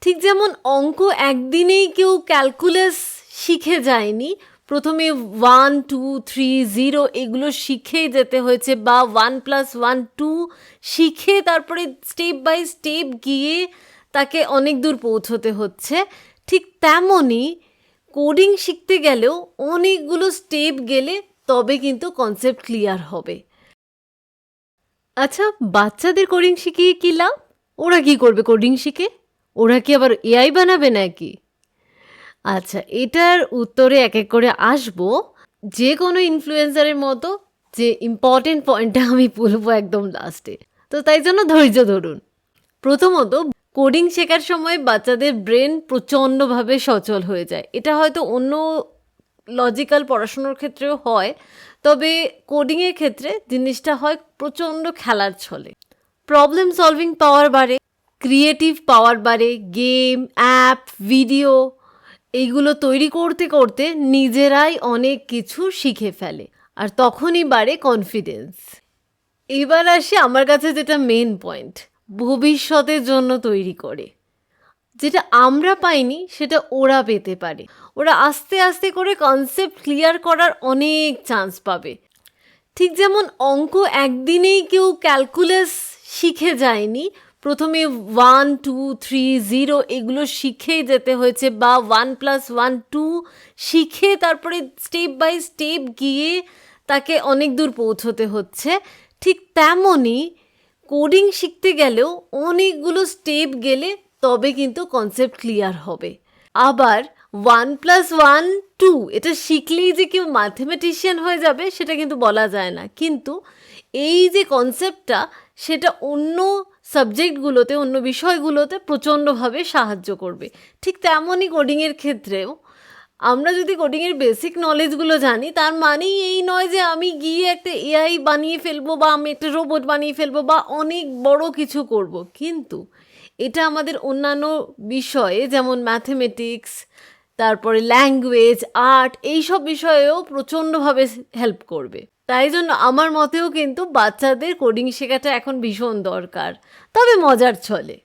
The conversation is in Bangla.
ঠিক যেমন অঙ্ক একদিনেই কেউ ক্যালকুলাস শিখে যায়নি, প্রথমে 1 2 3 0 এগুলো শিখেই যেতে হয়েছে, বা 1+1 2 শিখে তারপরে স্টেপ বাই স্টেপ গিয়ে তাকে অনেক দূর পৌঁছতে হচ্ছে। ঠিক তেমনই কোডিং শিখতে গেলেও অনেকগুলো স্টেপ গেলে তবে কিন্তু কনসেপ্ট ক্লিয়ার হবে। আচ্ছা, বাচ্চাদের কোডিং শিখিয়ে কী লাভ? ওরা কি করবে কোডিং শিখে? ওরা কি আবার এআই বানাবে নাকি? আচ্ছা, এটার উত্তরে এক এক করে আসবো। যে কোনো ইনফ্লুয়েন্সারের মতো যে ইম্পর্টেন্ট পয়েন্টটা আমি বলবো একদম লাস্টে, তো তাই জন্য ধৈর্য ধরুন। প্রথমত, কোডিং শেখার সময় বাচ্চাদের ব্রেন প্রচণ্ডভাবে সচল হয়ে যায়। এটা হয়তো অন্য লজিক্যাল পড়াশুনোর ক্ষেত্রেও হয়, তবে কোডিংয়ের ক্ষেত্রে জিনিসটা হয় প্রচণ্ড খেলার ছলে। প্রবলেম সলভিং পাওয়ার বাড়ে, ক্রিয়েটিভ পাওয়ার বাড়ে, গেম, অ্যাপ, ভিডিও এইগুলো তৈরি করতে করতে নিজেরাই অনেক কিছু শিখে ফেলে, আর তখনই বাড়ে কনফিডেন্স। এবার আসি আমার কাছে যেটা মেন পয়েন্ট, ভবিষ্যতের জন্য তৈরি করে। যেটা আমরা পাইনি সেটা ওরা পেতে পারে। ওরা আস্তে আস্তে করে কনসেপ্ট ক্লিয়ার করার অনেক চান্স পাবে। ঠিক যেমন অঙ্ক একদিনেই কেউ ক্যালকুলাস শিখে যায়নি, প্রথমে 1 2 3 0 এগুলো শিখেই যেতে হয়েছে, বা 1+1 2 শিখে তারপরে স্টেপ বাই স্টেপ গিয়ে তাকে অনেক দূর পৌঁছতে হচ্ছে। ঠিক তেমনই কোডিং শিখতে গেলেও অনেকগুলো স্টেপ গেলে তবে কিন্তু কনসেপ্ট ক্লিয়ার হবে। আবার 1+1 2 এটা শিখলেই যে কেউ ম্যাথমেটিশিয়ান হয়ে যাবে সেটা কিন্তু বলা যায় না, কিন্তু এই যে কনসেপ্টটা সেটা অন্য সাবজেক্টগুলোতে, অন্য বিষয়গুলোতে প্রচণ্ডভাবে সাহায্য করবে। ঠিক তেমনই কোডিংয়ের ক্ষেত্রেও আমরা যদি কোডিংয়ের বেসিক নলেজগুলো জানি, তার মানেই এই নয় যে আমি গিয়ে একটা এআই বানিয়ে ফেলবো, বা আমি একটা রোবট বানিয়ে ফেলবো, বা অনেক বড় কিছু করব। কিন্তু এটা আমাদের অন্যান্য বিষয়ে যেমন ম্যাথমেটিক্স, তারপরে ল্যাঙ্গুয়েজ, আর্ট, এইসব বিষয়েও প্রচণ্ডভাবে হেল্প করবে। তাই জন্য আমার মতেও কিন্তু বাচ্চাদের কোডিং শেখাটা এখন ভীষণ দরকার, তবে মজার ছলে।